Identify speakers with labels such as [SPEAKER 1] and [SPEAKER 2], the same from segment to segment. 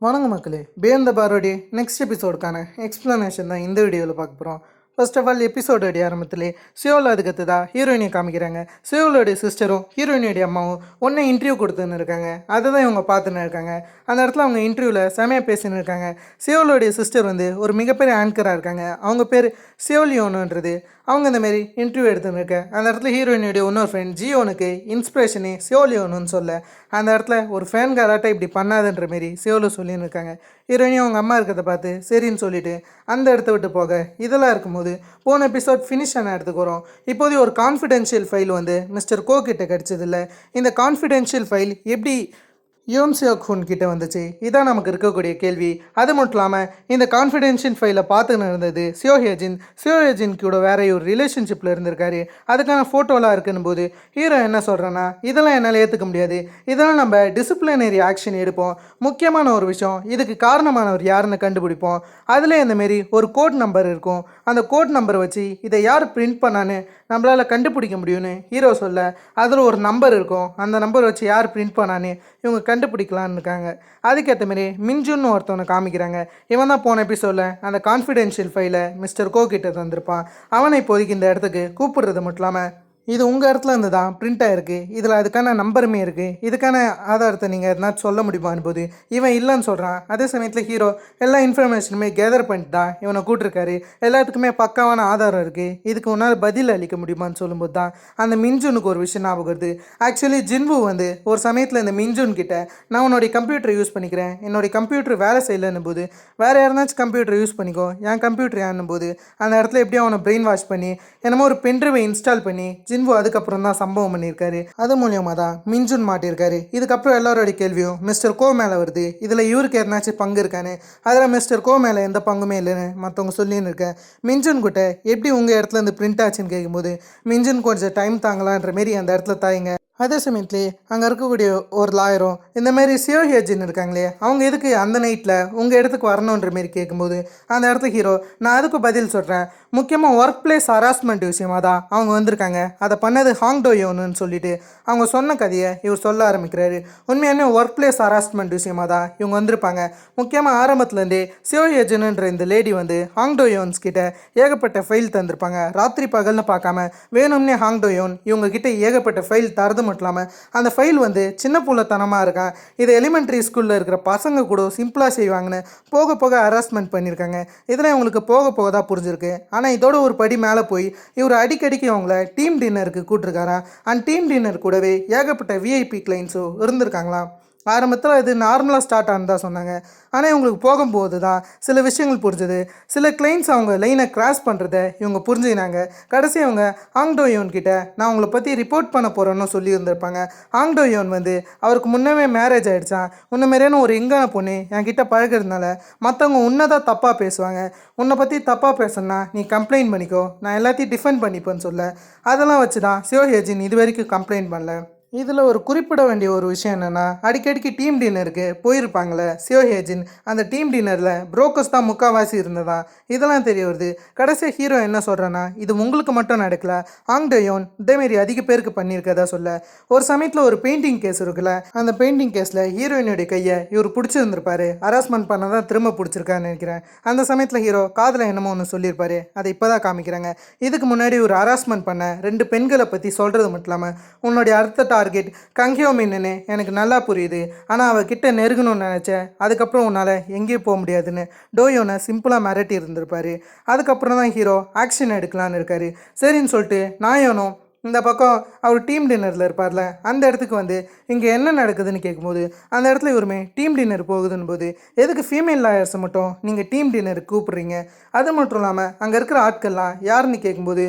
[SPEAKER 1] வணக்கம் மக்களே. பியண்ட் த பாரோடைய next எபிசோடுக்கான explanation தான் இந்த வீடியோவில் பார்க்க போகிறோம். ஃபர்ஸ்ட் ஆஃப் ஆல் எபிசோடோடைய ஆரம்பத்திலே சியோவில் அதுக்கத்து தான் ஹீரோயினை காமிக்கிறாங்க. சியோலோடைய சிஸ்டரும் ஹீரோயினுடைய அம்மாவும் ஒன்றே இன்டர்வியூ கொடுத்துன்னு இருக்காங்க. அதை தான் இவங்க பார்த்துன்னு இருக்காங்க. அந்த இடத்துல அவங்க இன்டர்வியூவில் செமையாக பேசின்னு இருக்காங்க. சியோலோடைய சிஸ்டர் வந்து ஒரு மிகப்பெரிய ஆங்கராக இருக்காங்க. அவங்க பேர் சியோலியோனுன்றது. அவங்க இந்தமாரி இன்டர்வியூ எடுத்துன்னு இருக்க அந்த இடத்துல ஹீரோயினுடைய இன்னொரு ஃப்ரெண்ட் ஜியோனுக்கு இன்ஸ்பிரேஷனே சியோலியோனுன்னு சொல்ல அந்த இடத்துல ஒரு ஃபேன் காராட்ட இப்படி பண்ணாதுன்ற மாரி சியோலு சொல்லின்னு இருக்காங்க. ஹீரோயினியும் அவங்க அம்மா இருக்கிறத பார்த்து சரின்னு சொல்லிட்டு அந்த இடத்த விட்டு போக இதெல்லாம் இருக்கும்போது போன எபிசோட் ஃபினிஷ் ஆன இடத்துக்கு வரும். இப்போதைய ஒரு கான்ஃபிடென்ஷியல் ஃபைல் வந்து மிஸ்டர் கோ கிட்ட கிடச்சதில்ல. இந்த கான்ஃபிடென்ஷியல் ஃபைல் எப்படி யோன் சியோக் ஹுன் கிட்ட வந்துச்சு? இதான் நமக்கு இருக்கக்கூடிய கேள்வி. அது மட்டும் இல்லாமல் இந்த கான்ஃபிடென்ஷியல் ஃபைலை பார்த்துன்னு இருந்தது சியோஹேஜின் கூட வேற ஒரு ரிலேஷன்ஷிப்பில் இருந்திருக்காரு. அதுக்கான ஃபோட்டோலாம் இருக்குன்னு போது ஹீரோ என்ன சொல்கிறேன்னா, இதெல்லாம் என்னால் ஏற்றுக்க முடியாது. இதெல்லாம் நம்ம டிசிப்ளினரி ஆக்ஷன் எடுப்போம். முக்கியமான ஒரு விஷயம், இதுக்கு காரணமானவர் யாருன்னு கண்டுபிடிப்போம். அதில் இந்தமாரி ஒரு கோட் நம்பர் இருக்கும். அந்த கோட் நம்பரை வச்சு இதை யார் பிரிண்ட் பண்ணான்னு நம்மளால் கண்டுபிடிக்க முடியும்னு ஹீரோ சொல்ல, அதில் ஒரு நம்பர் இருக்கும். அந்த நம்பர் வச்சு யார் பிரிண்ட் பண்ணான்னு இவங்க கண்டுபிடிக்கலான்னு இருக்காங்க. அதுக்கேற்ற மாரி மின்ஜுன்னு ஒருத்தவனை காமிக்கிறாங்க. இவன் தான் போன எபிசோடில் அந்த கான்ஃபிடென்ஷியல் ஃபைலை மிஸ்டர் கோ கிட்ட தந்திருப்பான். அவனை இப்போதைக்கு இந்த இடத்துக்கு கூப்பிடுறது மட்டும் இல்லாமல் இது உங்கள் இடத்துல இருந்து தான் பிரிண்ட் ஆகிருக்கு, இதில் அதுக்கான நம்பருமே இருக்குது, இதுக்கான ஆதாரத்தை நீங்கள் எதனாச்சும் சொல்ல முடியுமான்னு போது இவன் இல்லைன்னு சொல்கிறான். அதே சமயத்தில் ஹீரோ எல்லா இன்ஃபர்மேஷனுமே கேதர் பண்ணிட்டு தான் இவனை கூட்டிருக்காரு. எல்லாத்துக்குமே பக்காவான ஆதாரம் இருக்குது, இதுக்கு உன்னால் பதில் அளிக்க முடியுமான்னு சொல்லும்போது தான் அந்த மின்ஜுனுக்கு ஒரு விஷயம் ஞாபகம் வருது. ஆக்சுவலி ஜின்வு வந்து ஒரு சமயத்தில் இந்த மின்ஜுன் கிட்ட நான் உன்னோடைய கம்ப்யூட்டரை யூஸ் பண்ணிக்கிறேன், என்னுடைய கம்ப்யூட்டர் வேலை செய்யலைன்னு போது வேறு யாருனாச்சும் கம்ப்யூட்டர் யூஸ் பண்ணிக்கோ, என் கம்ப்யூட்டர் ஏன்னும் போது அந்த இடத்துல எப்படியும் அவனை பிரெயின் வாஷ் பண்ணி என்னமோ ஒரு பென்ட்ரைவை இன்ஸ்டால் பண்ணி ஜின்வு அதுக்கப்புறம் தான் சம்பவம் பண்ணியிருக்காரு. அது மூலியமாக தான் மின்ஜுன் மாட்டியிருக்காரு. இதுக்கப்புறம் எல்லாரோட கேள்வியும் மிஸ்டர் கோ மேலே வருது. இதில் இவருக்கு எதனாச்சும் பங்கு இருக்கான்னு. அதில் மிஸ்டர் கோ மேலே எந்த பங்குமே இல்லைன்னு மற்றவங்க சொல்லின்னு இருக்கேன். மின்ஜுன் கிட்ட எப்படி உங்கள் இடத்துல இருந்து பிரிண்ட் ஆச்சுன்னு கேட்கும்போது மின்ஜுன் கொஞ்சம் டைம் தாங்கலான்ற மாரி அந்த இடத்துல தாய்ங்க. அதே சமயத்துலேயே அங்கே இருக்கக்கூடிய ஒரு லாயரும் இந்தமாரி சியோஹேஜின் இருக்காங்களே அவங்க எதுக்கு அந்த நைட்டில் உங்கள் இடத்துக்கு வரணுன்ற மாரி கேட்கும்போது அந்த இடத்துல ஹீரோ நான் அதுக்கு பதில் சொல்கிறேன். முக்கியமாக ஒர்க் பிளேஸ் ஹராஸ்மெண்ட் விஷயமாக தான் அவங்க வந்திருக்காங்க. அதை பண்ணது ஹாங்டோயோன்னு சொல்லிட்டு அவங்க சொன்ன கதையை இவர் சொல்ல ஆரம்பிக்கிறாரு. உண்மையான ஒர்க் பிளேஸ் ஹராஸ்மெண்ட் விஷயமாக தான் இவங்க வந்திருப்பாங்க. முக்கியமாக ஆரம்பத்துலேருந்தே சியோஹேஜின்ன்ற இந்த லேடி வந்து ஹாங்டோயோன்ஸ் கிட்ட ஏகப்பட்ட ஃபைல் தந்திருப்பாங்க. ராத்திரி பகல்னு பார்க்காம வேணும்னே ஹாங்டோயோன் இவங்க கிட்ட ஏகப்பட்ட ஃபைல் தரது மட்டும் இல்லாமல் அந்த ஃபைல் வந்து சின்ன புள்ளத்தனமாக இருக்கான். இது எலிமெண்ட்ரி ஸ்கூலில் இருக்கிற பசங்க கூட சிம்பிளாக செய்வாங்கன்னு போக போக ஹராஸ்மெண்ட் பண்ணியிருக்காங்க. இதெல்லாம் இவங்களுக்கு போக போக தான் புரிஞ்சிருக்கு. ஆனால் இதோட ஒரு படி மேலே போய் இவர் அடிக்கடிக்கு அவங்கள டீம் டின்னருக்கு கூப்பிட்டுருக்காராம். அண்ட் டீம் டின்னர் கூடவே ஏகப்பட்ட விஐபி கிளைண்ட்ஸும் இருந்திருக்காங்களாம். ஆரம்பத்தில் இது நார்மலாக ஸ்டார்ட் ஆனதா சொன்னாங்க. ஆனால் இவங்களுக்கு போகும்போது தான் சில விஷயங்கள் புரிஞ்சுது. சில கிளைண்ட்ஸ் அவங்க லைனை கிராஸ் பண்ணுறத இவங்க புரிஞ்சுக்கினாங்க. கடைசி அவங்க ஆங்டோயோன் கிட்ட நான் உங்களை பற்றி ரிப்போர்ட் பண்ண போகிறேன்னு சொல்லி இருந்திருப்பாங்க. ஆங்டோயோன் வந்து அவருக்கு முன்னவே மேரேஜ் ஆகிடுச்சான். உன்ன மாரியான ஒரு எங்கான பொண்ணு என்கிட்ட பழகிறதுனால மற்றவங்க உன்னை தான் தப்பாக பேசுவாங்க, உன்னை பற்றி தப்பாக பேசணுன்னா நீ கம்ப்ளைண்ட் பண்ணிக்கோ, நான் எல்லாத்தையும் டிஃபெண்ட் பண்ணிப்பேன்னு சொல்ல அதெல்லாம் வச்சு தான் சியோஹேஜின் இது வரைக்கும் கம்ப்ளைண்ட் பண்ணல. இதில் ஒரு குறிப்பிட வேண்டிய ஒரு விஷயம் என்னென்னா அடிக்கடிக்கு டீம் டின்னருக்கு போயிருப்பாங்களே சியோஹேஜின், அந்த டீம் டின்னரில் புரோக்கர்ஸ் தான் முக்கால்வாசி இருந்ததா இதெல்லாம் தெரிய வருது. கடைசியாக ஹீரோ என்ன சொல்கிறேன்னா இது உங்களுக்கு மட்டும் நடக்கல, ஆங்டோயோன் இதேமாரி அதிக பேருக்கு பண்ணியிருக்கதா சொல்ல ஒரு சமயத்தில் ஒரு பெயிண்டிங் கேஸ் இருக்குல்ல, அந்த பெயிண்டிங் கேஸில் ஹீரோயினுடைய கையை இவர் பிடிச்சிருந்துருப்பாரு. ஹராஸ்மெண்ட் பண்ண தான் திரும்ப பிடிச்சிருக்கான்னு நினைக்கிறேன். அந்த சமயத்தில் ஹீரோ காதில் என்னமோ ஒன்று சொல்லியிருப்பாரு, அதை இப்போ தான் காமிக்கிறாங்க. இதுக்கு முன்னாடி ஒரு ஹராஸ்மெண்ட் பண்ண 2 பெண்களை பற்றி சொல்கிறது மட்டும் இல்லாமல் உன்னுடைய அடுத்த டார்கெட் கங்கியோமின்னு எனக்கு நல்லா புரியுது, ஆனால் அவகிட்ட நெருங்கணும்னு நினச்சேன், அதுக்கப்புறம் உன்னால் எங்கேயும் போக முடியாதுன்னு டோயோனை சிம்பிளாக மிரட்டி இருந்திருப்பாரு. அதுக்கப்புறம் தான் ஹீரோ ஆக்ஷன் எடுக்கலான்னு இருக்காரு. சரின்னு சொல்லிட்டு நாயோனும் இந்த பக்கம் அவர் டீம் டின்னரில் இருப்பார்ல அந்த இடத்துக்கு வந்து இங்கே என்ன நடக்குதுன்னு கேட்கும்போது அந்த இடத்துல இவருமே டீம் டின்னர் போகுதுன்னு போது எதுக்கு ஃபீமேல் லாயர்ஸை மட்டும் நீங்கள் டீம் டின்னருக்கு கூப்பிட்றீங்க, அது மட்டும் இல்லாமல் அங்கே இருக்கிற ஆட்கள்லாம் யாருன்னு கேட்கும்போது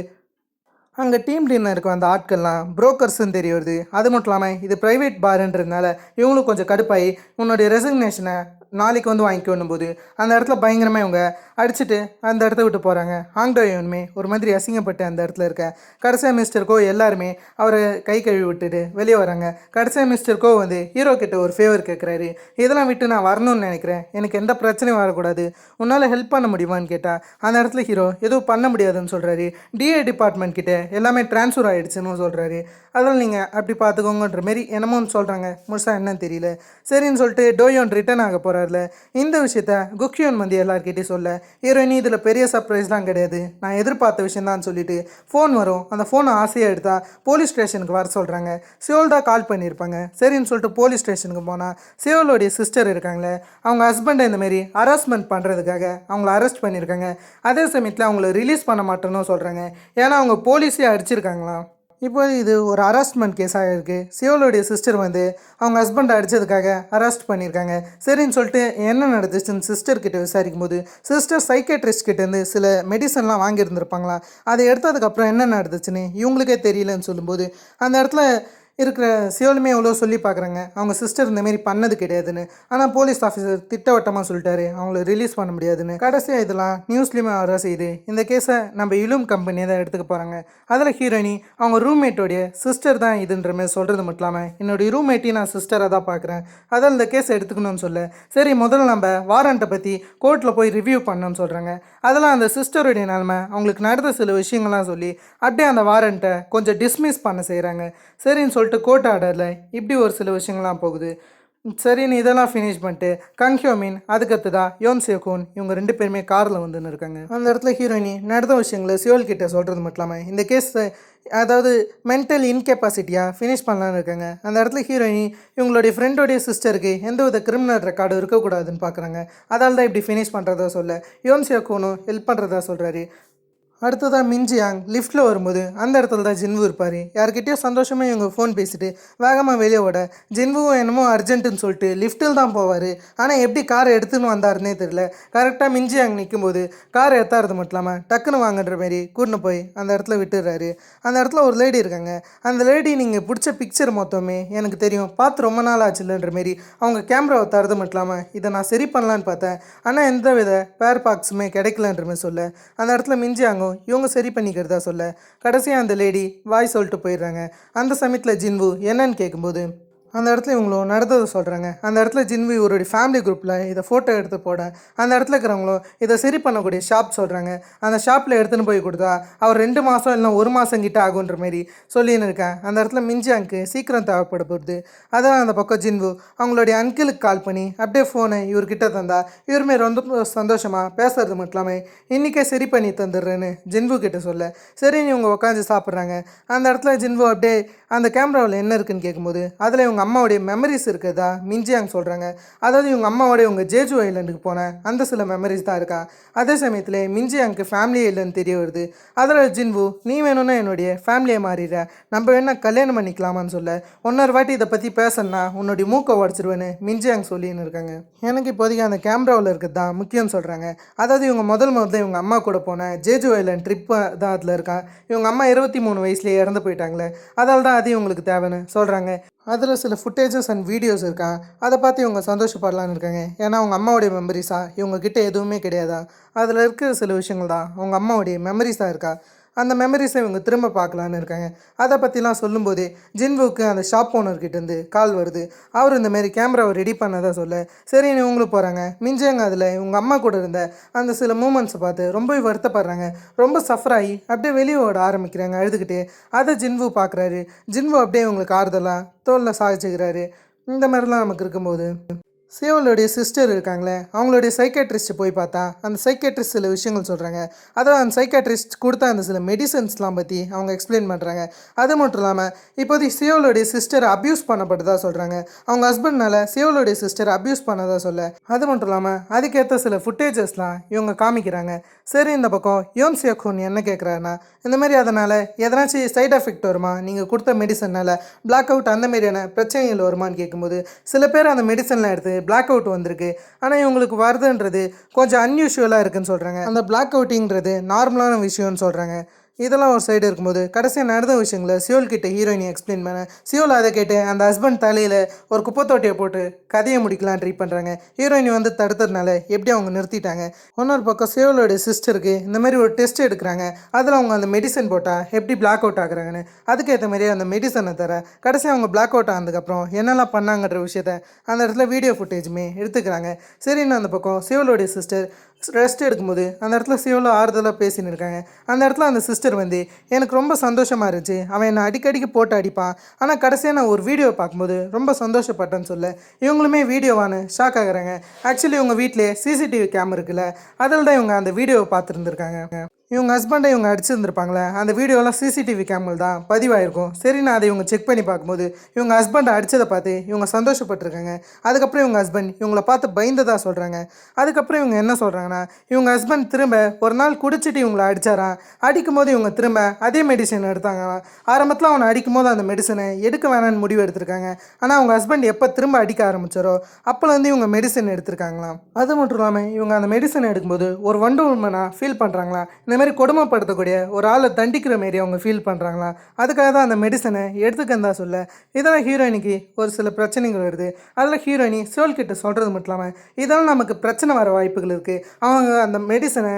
[SPEAKER 1] அங்கே டீம் டின்னருக்கு வந்த ஆட்கள்லாம் புரோக்கர்ஸ்ன்னு தெரிய வருது. அது மட்டும் இல்லாமல் இது ப்ரைவேட் பாருன்றதுனால இவங்களும் கொஞ்சம் கடுப்பாகி உன்னுடைய ரெசிக்னேஷனை நாளைக்கு வந்து வாங்கிக்கணும் போது அந்த இடத்துல பயங்கரமாக இவங்க அடிச்சுட்டு அந்த இடத்த விட்டு போகிறாங்க. ஆங்டோயோனுமே ஒரு மாதிரி அசிங்கப்பட்டு அந்த இடத்துல இருக்க. கடைசியாக மிஸ்டர் கோ எல்லாருமே அவரை கை கழுவி விட்டுட்டு வெளியே வராங்க. கடைசியாக மிஸ்டர் கோ வந்து ஹீரோ கிட்ட ஒரு ஃபேவர் கேட்குறாரு. இதெல்லாம் விட்டு நான் வரணும்னு நினைக்கிறேன், எனக்கு எந்த பிரச்சனையும் வரக்கூடாது, உன்னால் ஹெல்ப் பண்ண முடியுமான்னு கேட்டால் அந்த இடத்துல ஹீரோ எதுவும் பண்ண முடியாதுன்னு சொல்கிறாரு. டிஏ டிபார்ட்மெண்ட் கிட்ட எல்லாமே ட்ரான்ஸ்ஃபர் ஆகிடுச்சுன்னு சொல்கிறாரு. அதனால் நீங்கள் அப்படி பார்த்துக்கோங்கன்ற மாரி என்னமோ சொல்கிறாங்க. முழுசாக என்னன்னு தெரியல. சரின்னு சொல்லிட்டு டோயோன் ரிட்டர்ன் ஆக போகிறாருல. இந்த விஷயத்த குக்யோன் வந்து எல்லாருக்கிட்டையும் சொல்ல, ஹீரோயினி இதில் பெரிய சர்ப்ரைஸ்லாம் கிடையாது, நான் எதிர்பார்த்த விஷயம் தான் சொல்லிட்டு ஃபோன் வரும். அந்த ஃபோனை ஆசையாக எடுத்தால் போலீஸ் ஸ்டேஷனுக்கு வர சொல்கிறாங்க. சியோல் தான் கால் பண்ணியிருப்பாங்க. சரின்னு சொல்லிட்டு போலீஸ் ஸ்டேஷனுக்கு போனால் சியோலோடைய சிஸ்டர் இருக்காங்களே, அவங்க ஹஸ்பண்டை இந்தமாரி ஹராஸ்மெண்ட் பண்ணுறதுக்காக அவங்கள அரெஸ்ட் பண்ணியிருக்காங்க. அதே சமயத்தில் அவங்கள ரிலீஸ் பண்ண மாட்டேன்னு சொல்கிறாங்க. ஏன்னா அவங்க போலீஸே அடிச்சிருக்காங்களாம். இப்போ இது ஒரு ஹராஸ்மெண்ட் கேஸாக இருக்குது. சியோலோடைய சிஸ்டர் வந்து அவங்க ஹஸ்பண்டை அடித்ததுக்காக அரெஸ்ட் பண்ணியிருக்காங்க. சரின்னு சொல்லிட்டு என்ன நடந்துச்சுன்னு சிஸ்டர்கிட்ட விசாரிக்கும் போது சிஸ்டர் சைக்கேட்ரிஸ்ட் கிட்டேருந்து சில மெடிசன்லாம் வாங்கியிருந்துருப்பாங்களா, அதை எடுத்ததுக்கப்புறம் என்ன நடந்துச்சுன்னு இவங்களுக்கே தெரியலன்னு சொல்லும்போது அந்த இடத்துல இருக்கிற சியோலுமே எவ்வளோ சொல்லி பார்க்குறாங்க அவங்க சிஸ்டர் இந்தமாரி பண்ணது கிடையாதுன்னு. ஆனால் போலீஸ் ஆஃபீஸர் திட்டவட்டமாக சொல்லிட்டாரு அவங்கள ரிலீஸ் பண்ண முடியாதுன்னு. கடைசியாக இதெல்லாம் நியூஸ்லேயுமே வர செய்யுது. இந்த கேஸை நம்ம இலும் கம்பெனியை தான் எடுத்துக்க போகிறாங்க. அதில் ஹீரோயினி அவங்க ரூம்மேட்டோடைய சிஸ்டர் தான் இதுன்ற மாதிரி சொல்கிறது மட்டும் இல்லாமல் என்னுடைய ரூம்மேட்டையும் நான் சிஸ்டராக தான் பார்க்குறேன், அதில் இந்த கேஸை எடுத்துக்கணும்னு சொல்ல, சரி முதல்ல நம்ம வாரண்ட்டை பற்றி கோர்ட்டில் போய் ரிவ்யூ பண்ணணும்னு சொல்கிறாங்க. அதெல்லாம் அந்த சிஸ்டருடைய நிலைமை அவங்களுக்கு நடந்த சில விஷயங்கள்லாம் சொல்லி அப்படியே அந்த வாரண்ட்டை கொஞ்சம் டிஸ்மிஸ் பண்ண செய்கிறாங்க. சரின்னு சொல்லிட்டு கோர்ட் ஆர்டரில் இப்படி ஒரு சில விஷயங்கள்லாம் போகுது. சரின்னு இதெல்லாம் ஃபினிஷ் பண்ணிட்டு கங்ஹியோமின் அதுக்கடுத்ததா யோன் சியோகூன் இவங்க 2 பேருமே காரில் வந்துன்னு இருக்காங்க. அந்த இடத்துல ஹீரோயினி நடந்த விஷயங்களை சியோல் கிட்ட சொல்கிறது மட்டும் இல்லாமல் இந்த கேஸை அதாவது மென்டல் இன்கெப்பாசிட்டியாக ஃபினிஷ் பண்ணலான்னு இருக்காங்க. அந்த இடத்துல ஹீரோயினி இவங்களுடைய ஃப்ரெண்டோடைய சிஸ்டருக்கு எந்த வித கிரிமினல் ரெக்கார்டும் இருக்கக்கூடாதுன்னு பார்க்குறாங்க. அதால் தான் இப்படி ஃபினிஷ் பண்ணுறதா சொல்ல யோன் சியோகூனும் ஹெல்ப் பண்ணுறதா சொல்கிறாரு. அடுத்ததாக மின்ஜியாங் லிஃப்ட்டில் வரும்போது அந்த இடத்துல தான் ஜின்வு இருப்பார். யார்கிட்டயோ சந்தோஷமாக இவங்க ஃபோன் பேசிட்டு வேகமாக வெளியே ஓட ஜின்வுவும் என்னமோ அர்ஜென்ட்டுன்னு சொல்லிட்டு லிஃப்ட்டில் தான் போவார். ஆனால் எப்படி காரை எடுத்துன்னு வந்தாருன்னே தெரியல. கரெக்டாக மின்ஜியாங் நிற்கும்போது காரை எத்தாறது மட்டும் இல்லாமல் டக்குன்னு வாங்கன்ற மாரி கூட்டின்னு போய் அந்த இடத்துல விட்டுடுறாரு. அந்த இடத்துல ஒரு லேடி இருக்காங்க. அந்த லேடி நீங்கள் பிடிச்ச பிக்சர் மொத்தமே எனக்கு தெரியும், பார்த்து ரொம்ப நாள் ஆச்சுல்லன்ற மாரி அவங்க கேமராவை தரது மட்டும் இல்லாமல் இதை நான் சரி பண்ணலான்னு பார்த்தேன், ஆனால் எந்த வித பேர் பாக்ஸுமே கிடைக்கலன்ற மாதிரி சொல்ல அந்த இடத்துல மின்ஜியாங்கும் இவங்க சரி பண்ணிக்கிறதா சொல்ல கடைசியாக அந்த லேடி வாய் சொல்லிட்டு போயிடுறாங்க. அந்த சமயத்தில் ஜின்வு என்னன்னு கேட்கும்போது அந்த இடத்துல இவங்களும் நடந்ததை சொல்கிறாங்க. அந்த இடத்துல ஜின்வி இவருடைய ஃபேமிலி குரூப்பில் இதை ஃபோட்டோ எடுத்து போட அந்த இடத்துல இருக்கிறவங்களும் இதை சரி பண்ணக்கூடிய ஷாப் சொல்கிறாங்க. அந்த ஷாப்பில் எடுத்துன்னு போய் கொடுத்தா அவர் 2 மாதம் இல்லை 1 மாதம் கிட்ட ஆகுன்ற மாரி சொல்லின்னு இருக்கேன். அந்த இடத்துல மின்ஜியாங்க்கு சீக்கிரம் தேவைப்பட போகுது. அதான் அந்த பக்கம் ஜின்வு அவங்களுடைய அங்கிளுக்கு கால் பண்ணி அப்படியே ஃபோனை இவர்கிட்ட தந்தா இவருமே ரொம்ப சந்தோஷமாக பேசுறது மட்டும் இல்லாமல் இன்றைக்கே சரி பண்ணி தந்துடுறேன்னு ஜின்வு கிட்ட சொல்ல சரின்னு இவங்க உட்காந்து சாப்பிட்றாங்க. அந்த இடத்துல ஜின்வு அப்படியே அந்த கேமராவில் என்ன இருக்குன்னு கேட்கும்போது அதில் இவங்க அம்மாவுடைய மெமரிஸ் இருக்குதா மின்ஜியாங் சொல்கிறாங்க. அதாவது இவங்க அம்மாவோடைய இவங்க ஜேஜு ஐலண்டுக்கு போன அந்த சில மெமரிஸ் தான் இருக்கா. அதே சமயத்தில் மின்ஜியாங்க்கு ஃபேமிலியே இல்லைன்னு தெரிய வருது. அதில் ஜின்வு நீ வேணும்னா என்னுடைய ஃபேமிலியை மாறிடுற, நம்ம வேணா கல்யாணம் பண்ணிக்கலாமான்னு சொல்ல இன்னொரு வாட்டி இதை பற்றி பேசணுன்னா உன்னுடைய மூக்கை உடச்சிருவேன்னு மின்ஜியாங் சொல்லின்னு இருக்காங்க. எனக்கு இப்போதைக்கு அந்த கேமராவில் இருக்கிறது தான் முக்கியம்னு சொல்கிறாங்க. அதாவது இவங்க முதல்ல இவங்க அம்மா கூட போன ஜேஜு ஐலண்ட் ட்ரிப்பு தான் அதில் இருக்கா. இவங்க அம்மா 23 வயசுலேயே இறந்து போயிட்டாங்களே, அதால் தான் அது இவங்களுக்கு தேவைன்னு சொல்கிறாங்க. அதில் சில ஃபுட்டேஜஸ் அண்ட் வீடியோஸ் இருக்கா, அதை பார்த்து இவங்க சந்தோஷப்படலான்னு இருக்காங்க. ஏன்னா அவங்க அம்மாவுடைய மெமரிஸாக இவங்கக்கிட்ட எதுவுமே கிடையாதா, அதில் இருக்கிற சில விஷயங்கள் தான் அவங்க அம்மாவுடைய மெமரிஸாக இருக்கா. அந்த மெமரிஸை இவங்க திரும்ப பார்க்கலான்னு இருக்காங்க. அதை பற்றிலாம் சொல்லும்போதே ஜின்வுக்கு அந்த ஷாப் ஓனர்கிட்டேருந்து கால் வருது. அவர் இந்தமாரி கேமராவை ரெடி பண்ணதான் சொல்ல சரின்னு இவங்களும் போகிறாங்க. மிஞ்சாங்க அதில் இவங்க அம்மா கூட இருந்த அந்த சில மூமெண்ட்ஸை பார்த்து ரொம்ப வருத்தப்படுறாங்க. ரொம்ப சஃபர் ஆகி அப்படியே வெளியே ஓட ஆரம்பிக்கிறாங்க அழுதுகிட்டே. அதை ஜின்வு பார்க்குறாரு. ஜின்வு அப்படியே இவங்களுக்கு ஆறுதலாக தோளில் சாதிச்சுக்கிறாரு. இந்த மாதிரிலாம் நமக்கு இருக்கும்போது சியோலுடைய சிஸ்டர் இருக்காங்களே, அவங்களுடைய சைக்காட்ரிஸ்ட்டை போய் பார்த்தா அந்த சைக்காட்ரிஸ்ட் சில விஷயங்கள் சொல்கிறாங்க. அதாவது அந்த சைக்காட்ரிஸ்ட் கொடுத்த அந்த சில மெடிசன்ஸ்லாம் பற்றி அவங்க எக்ஸ்பிளைன் பண்ணுறாங்க. அது மட்டும் இல்லாமல் இப்போதைக்கு சியோலுடைய சிஸ்டர் அப்யூஸ் பண்ணப்பட்டதாக சொல்கிறாங்க. அவங்க ஹஸ்பண்ட்னால சியோலுடைய சிஸ்டர் அப்யூஸ் பண்ணதாக சொல்ல அது மட்டும் இல்லாமல் அதுக்கேற்ற சில ஃபுட்டேஜஸ்லாம் இவங்க காமிக்கிறாங்க. சரி இந்த பக்கம் யோன் சியோகூன் என்ன கேட்குறாருன்னா இந்த மாதிரி அதனால் எதனாச்சும் சைட் எஃபெக்ட் வருமா, நீங்கள் கொடுத்த மெடிசனால் பிளாக் அவுட் அந்த மாதிரியான பிரச்சனைகள் வருமானு கேட்கும்போது சில பேர் அந்த மெடிசன்லாம் எடுத்து பிளாக் அவுட் வந்திருக்கு, ஆனால் இவங்களுக்கு வருதுன்றது கொஞ்சம் அன்யூஷுவலாக இருக்குன்னு சொல்கிறாங்க. அந்த பிளாக் அவுட்டிங்கிறது நார்மலான விஷயம்னு சொல்கிறாங்க. இதெல்லாம் ஒரு சைடு இருக்கும்போது கடைசியாக நடந்த விஷயங்களை சியோல் கிட்ட ஹீரோயினி எக்ஸ்பிளைன் பண்ண சியோல் அதை கேட்டு அந்த ஹஸ்பண்ட் தலையில் ஒரு குப்பை தொட்டியை போட்டு கதையை முடிக்கலாம் ட்ரை பண்ணுறாங்க. ஹீரோயினி வந்து தடுத்ததுனால எப்படி அவங்க நிறுத்திட்டாங்க. இன்னொரு பக்கம் சியோலோட சிஸ்டருக்கு இந்த மாதிரி ஒரு டெஸ்ட் எடுக்கிறாங்க. அதில் அவங்க அந்த மெடிசன் போட்டால் எப்படி பிளாக் அவுட் ஆகுறாங்கன்னு அதுக்கேற்ற மாதிரியே அந்த மெடிசனை தர கடைசி அவங்க பிளாக் அவுட் ஆனதுக்கப்புறம் என்னெல்லாம் பண்ணாங்கன்ற விஷயத்த அந்த இடத்துல வீடியோ ஃபுட்டேஜுமே எடுத்துக்கிறாங்க. சரின்னு அந்த பக்கம் சியோலோடைய சிஸ்டர் ரெஸ்ட் எடுக்கும்போது அந்த இடத்துல சியோவில் ஆறுதலாக பேசின்னு இருக்காங்க. அந்த இடத்துல அந்த சிஸ்டர் வந்து எனக்கு ரொம்ப சந்தோஷமாக இருந்துச்சு, அவன் என்னை அடிக்கடிக்கு போட்டு அடிப்பான், ஆனால் கடைசியாக நான் ஒரு வீடியோ பார்க்கும்போது ரொம்ப சந்தோஷப்பட்டேன்னு சொல்ல இவங்களுமே வீடியோவானு ஷாக் ஆகுறாங்க. ஆக்சுவலி இவங்க வீட்டிலே சிசிடிவி கேமரா இருக்குல்ல, அதில் தான் இவங்க அந்த வீடியோவை பார்த்துருந்துருக்காங்க. இவங்க ஹஸ்பண்டை இவங்க அடிச்சிருந்துருப்பாங்களே, அந்த வீடியோலாம் சிசிடிவி கேமரா தான் பதிவாயிருக்கும். சரி, நான் அதை இவங்க செக் பண்ணி பார்க்கும்போது இவங்க ஹஸ்பண்டை அடித்ததை பார்த்து இவங்க சந்தோஷப்பட்டிருக்காங்க. அதுக்கப்புறம் இவங்க ஹஸ்பண்ட் இவங்கள பார்த்து பயந்ததாக சொல்கிறாங்க. அதுக்கப்புறம் இவங்க என்ன சொல்கிறாங்கன்னா, இவங்க ஹஸ்பண்ட் திரும்ப ஒரு நாள் குடிச்சிட்டு இவங்களை அடித்தாராம். அடிக்கும் போது இவங்க திரும்ப அதே மெடிசன் எடுத்தாங்களாம். ஆரம்பத்தில் அவனை அடிக்கும் போது அந்த மெடிசனை எடுக்க வேணான்னு முடிவு எடுத்திருக்காங்க. ஆனால் அவங்க ஹஸ்பண்ட் எப்போ திரும்ப அடிக்க ஆரம்பித்தாரோ அப்போலேருந்து இவங்க மெடிசன் எடுத்திருக்காங்களாம். அது மட்டும் இல்லாமல் இவங்க அந்த மெடிசன் எடுக்கும்போது ஒரு வண்டர் உமனாக ஃபீல் பண்ணுறாங்களா, இந்த மாதிரி கொடுமைப்படுத்தக்கூடிய ஒரு ஆளை தண்டிக்கிற மாரி அவங்க ஃபீல் பண்ணுறாங்களா, அதுக்காக தான் அந்த மெடிசனை எடுத்துக்கந்தா சொல்ல இதெல்லாம் ஹீரோயினிக்கு ஒரு சில பிரச்சனைகள் வருது. அதில் ஹீரோயினி சோல் கிட்ட சொல்கிறது மட்டும் இல்லாமல் இதெல்லாம் நமக்கு பிரச்சனை வர வாய்ப்புகள் இருக்குது. அவங்க அந்த மெடிசனை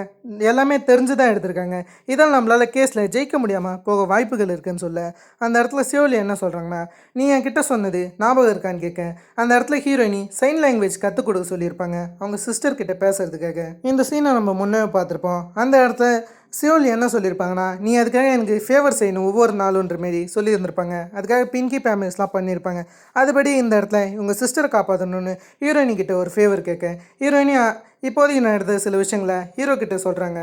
[SPEAKER 1] எல்லாமே தெரிஞ்சு தான் எடுத்திருக்காங்க. இதெல்லாம் நம்மளால் கேஸில் ஜெயிக்க முடியாமல் போக வாய்ப்புகள் இருக்குதுன்னு சொல்ல அந்த இடத்துல சியோலி என்ன சொல்கிறாங்கன்னா, நீ என்கிட்ட சொன்னது ஞாபகம் இருக்கான்னு கேட்க அந்த இடத்துல ஹீரோயினி சைன் லாங்குவேஜ் கற்றுக் கொடுக்க சொல்லியிருப்பாங்க அவங்க சிஸ்டர் கிட்ட பேசுறதுக்காக. இந்த சீனை நம்ம முன்னே பார்த்துருப்போம். அந்த இடத்துல சியோலி என்ன சொல்லியிருப்பாங்கன்னா, நீ அதுக்காக எனக்கு ஃபேவர் செய்யணும் ஒவ்வொரு நாளுன்ற மாரி சொல்லியிருந்திருப்பாங்க. அதுக்காக பிங்கி பேமெண்ட்ஸ்லாம் பண்ணியிருப்பாங்க. அதுபடி இந்த இடத்துல இவங்க சிஸ்டரை காப்பாற்றணும்னு ஹீரோயினி கிட்ட ஒரு ஃபேவர் கேட்க ஹீரோயினி இப்போதைக்கு நான் எடுத்த சில விஷயங்களை ஹீரோ கிட்ட சொல்கிறாங்க.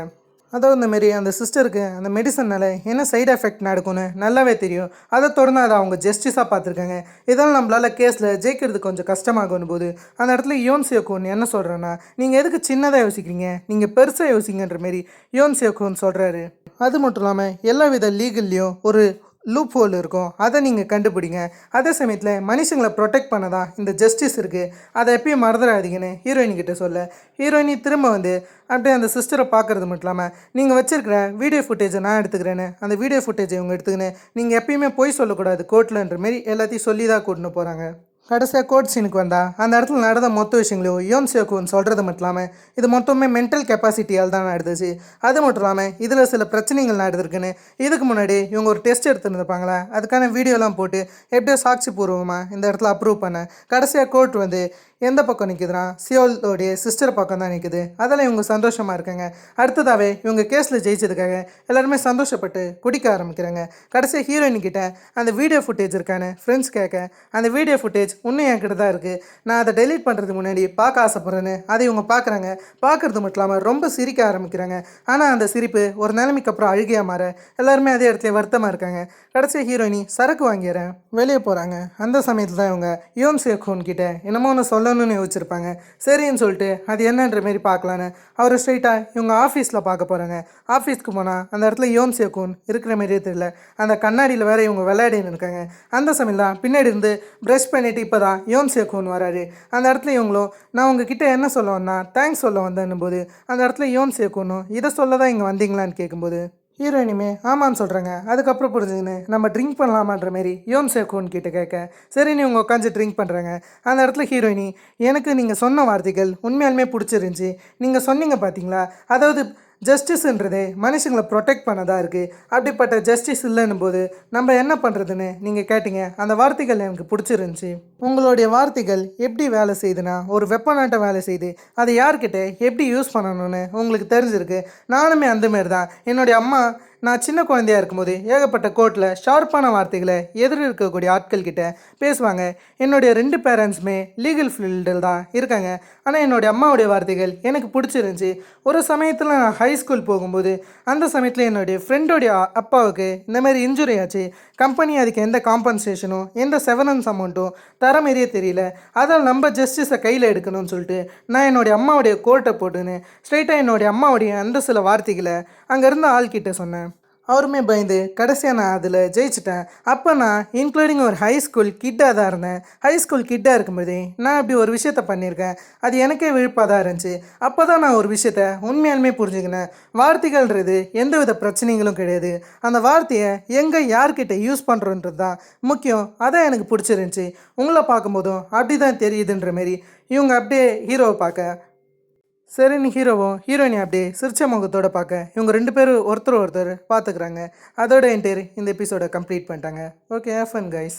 [SPEAKER 1] அதாவது இந்தமாரி அந்த சிஸ்டருக்கு அந்த மெடிசனால் என்ன சைடு எஃபெக்ட் நடக்கும்னு நல்லாவே தெரியும். அதை தொடர்ந்து அதை அவங்க ஜஸ்டிஸாக பார்த்துருக்காங்க. இதெல்லாம் நம்மளால் கேஸில் ஜெயிக்கிறது கொஞ்சம் கஷ்டமாகும் போது அந்த இடத்துல யோன் சியோக்குன்னு என்ன சொல்கிறேன்னா, நீங்கள் எதுக்கு சின்னதாக யோசிக்கிறீங்க, நீங்கள் பெருசாக யோசிங்கன்ற மாரி யோன் சியோக்குன்னு சொல்கிறாரு. அது மட்டும் இல்லாமல் எல்லா வித லீகல்லையும் ஒரு லூப் ஹோல் இருக்கும், அதை நீங்கள் கண்டுபிடிங்க. அதே சமயத்தில் மனுஷங்களை ப்ரொடெக்ட் பண்ண தான் இந்த ஜஸ்டிஸ் இருக்குது, அதை எப்பயும் மறந்துடாதீங்கன்னு ஹீரோயின் கிட்ட சொல்ல ஹீரோயினி திரும்ப வந்து அப்படியே அந்த சிஸ்டரை பார்க்குறது மட்டும் இல்லாமல் நீங்கள் வச்சுருக்கிற வீடியோ ஃபுட்டேஜை நான் எடுத்துக்கிறேன்னு அந்த வீடியோ ஃபுட்டேஜை இவங்க எடுத்துக்கின்னு நீங்கள் எப்பயுமே போய் சொல்லக்கூடாது கோர்ட்லன்ற மாரி எல்லாத்தையும் சொல்லி தான் கூட்டின்னு போகிறாங்க. கடைசியாக கோர்ட் சீனுக்கு வந்தால் அந்த இடத்துல நடந்த மொத்த விஷயங்களையும் யோன் சியோக்குன்னு சொல்கிறது மட்டும் இல்லாமல் இது மொத்தமே மென்டல் கெப்பாசிட்டியால் தான் நடந்துச்சு. அது மட்டும் இல்லாமல் இதில் சில பிரச்சனைகள் நடந்திருக்குன்னு இதுக்கு முன்னாடி இவங்க ஒரு டெஸ்ட் எடுத்துருந்துருப்பாங்களா, அதுக்கான வீடியோலாம் போட்டு எப்படியோ சாட்சி பூர்வமாக இந்த இடத்துல அப்ரூவ் பண்ண கடைசியாக கோர்ட் வந்து எந்த பக்கம் நிற்குதுன்னா சியோலோடைய சிஸ்டர் பக்கம் தான் நிற்குது. அதெல்லாம் இவங்க சந்தோஷமாக இருக்காங்க. அடுத்ததாகவே இவங்க கேஸில் ஜெயிச்சதுக்காக எல்லாருமே சந்தோஷப்பட்டு குடிக்க ஆரம்பிக்கிறாங்க. கடைசியாக ஹீரோயின் கிட்ட அந்த வீடியோ ஃபுட்டேஜ் இருக்கான்னு ஃப்ரெண்ட்ஸ் கேட்க அந்த வீடியோ ஃபுட்டேஜ் இன்னும் என்கிட்ட தான் இருக்குது, நான் அதை டெலீட் பண்ணுறதுக்கு முன்னாடி பார்க்க ஆசைப்பட்றேன்னு அதை இவங்க பார்க்குறாங்க. பார்க்குறது மட்டும் இல்லாமல் ரொம்ப சிரிக்க ஆரம்பிக்கிறாங்க. ஆனால் அந்த சிரிப்பு ஒரு நிலைமைக்கு அப்புறம் அழுகையாக மாற எல்லாருமே அதே இடத்துல வருத்தமாக இருக்காங்க. கடைசியாக ஹீரோயினி சரக்கு வாங்கிறேன் வெளியே போகிறாங்க. அந்த சமயத்தில் தான் இவங்க யோன் சியோக்குன் கிட்ட என்னமோ ஒன்று சொல்லணும்னு யோசிச்சிருப்பாங்க. சரின்னு சொல்லிட்டு அது என்னன்ற மாரி பார்க்கலான்னு அவர் ஸ்ட்ரைட்டாக இவங்க ஆஃபீஸில் பார்க்க போகிறாங்க. ஆஃபீஸ்க்கு போனால் அந்த இடத்துல யோன் சியோக்குன் இருக்கிற மாதிரியே தெரியல. அந்த கண்ணாடியில் வேறு இவங்க விளையாடின்னு இருக்காங்க. அந்த சமயம் தான் பின்னாடி இருந்து ப்ரஷ் பண்ணிவிட்டு இப்போ தான் யோன் சியோக்குன் வராரு. அந்த இடத்துல இவங்களும் நான் உங்ககிட்ட என்ன சொல்ல வந்தா தேங்க்ஸ் சொல்ல வந்தேன்னும் போது அந்த இடத்துல யோன் சியோக்குன்னும் இதை சொல்ல தான் இங்கே வந்தீங்களான்னு கேட்கும்போது ஹீரோயினுமே ஆமான்னு சொல்கிறாங்க. அதுக்கப்புறம் புரிஞ்சுக்கின்னு நம்ம ட்ரிங்க் பண்ணலாமான்ற மாரி யோன் சியோக்குன் கிட்ட கேட்க சரின்னு இவங்க உட்காந்து ட்ரிங்க் பண்ணுறாங்க. அந்த இடத்துல ஹீரோயினி எனக்கு நீங்கள் சொன்ன வார்த்தைகள் உண்மையாலுமே பிடிச்சிருந்துச்சி, நீங்கள் சொன்னீங்க பார்த்தீங்களா, அதாவது ஜஸ்டிஸுன்றதே மனுஷங்களை ப்ரொடெக்ட் பண்ணதாக இருக்குது, அப்படிப்பட்ட ஜஸ்டிஸ் இல்லைன்னும் போது நம்ம என்ன பண்ணுறதுன்னு நீங்கள் கேட்டீங்க. அந்த வார்த்தைகள் எனக்கு பிடிச்சிருந்துச்சி. உங்களுடைய வார்த்தைகள் எப்படி வேலை செய்யுதுன்னா ஒரு வெப்பனாட்ட வேலை செய்யுது, அதை யார்கிட்ட எப்படி யூஸ் பண்ணணும்னு உங்களுக்கு தெரிஞ்சிருக்கு. நானுமே அந்தமாரி தான். என்னுடைய அம்மா நான் சின்ன குழந்தையாக இருக்கும்போது ஏகப்பட்ட கோர்ட்டில் ஷார்ப்பான வார்த்தைகளை எதிர் இருக்கக்கூடிய ஆட்கள் கிட்ட பேசுவாங்க. என்னுடைய 2 பேரண்ட்ஸுமே லீகல் ஃபீல்டில் தான் இருக்காங்க. ஆனால் என்னுடைய அம்மாவுடைய வார்த்தைகள் எனக்கு பிடிச்சிருந்துச்சி. ஒரு சமயத்தில் நான் ஹை ஸ்கூல் போகும்போது அந்த சமயத்தில் என்னுடைய ஃப்ரெண்டோடைய அப்பாவுக்கு இந்தமாதிரி இன்ஜுரி ஆச்சு. கம்பெனி அதுக்கு எந்த காம்பன்சேஷனும் எந்த செவனன்ஸ் அமௌண்ட்டும் தர மாரியே தெரியல. அதால் நம்ம ஜஸ்டிஸை கையில் எடுக்கணும்னு சொல்லிட்டு நான் என்னுடைய அம்மாவுடைய கோர்ட்டை போட்டுன்னு ஸ்ட்ரைட்டாக என்னுடைய அம்மாவுடைய அந்த சில வார்த்தைகளை அங்கே இருந்த ஆள்கிட்ட சொன்னேன். அவருமே பயந்து கடைசியாக நான் அதில் ஜெயிச்சிட்டேன். அப்போ நான் இன்க்ளூடிங் ஒரு ஹை ஸ்கூல் கிட்டாக தான் இருந்தேன். ஹை ஸ்கூல் கிட்டாக இருக்கும்போதே நான் இப்படி ஒரு விஷயத்த பண்ணியிருக்கேன். அது எனக்கே விழுப்பாக தான் இருந்துச்சு. அப்போ தான் நான் ஒரு விஷயத்த உண்மையாலுமே புரிஞ்சுக்கினேன். வார்த்தைகள்ன்றது எந்த வித பிரச்சனைகளும் கிடையாது, அந்த வார்த்தையை எங்கே யார்கிட்ட யூஸ் பண்ணுறோன்றது தான் முக்கியம். அதான் எனக்கு பிடிச்சிருந்துச்சி. உங்களை பார்க்கும்போதும் அப்படி தான் தெரியுதுன்ற மாரி இவங்க அப்படியே ஹீரோவை பார்க்க சரின்னு ஹீரோவும் ஹீரோயினி அப்படியே சிரிச்ச முகத்தோடு பார்க்க இவங்க 2 பேரும் ஒருத்தர் பார்த்துக்கிறாங்க. அதோட என்டையர் இந்த எபிசோடை கம்ப்ளீட் பண்ணிட்டாங்க. Okay, have fun guys.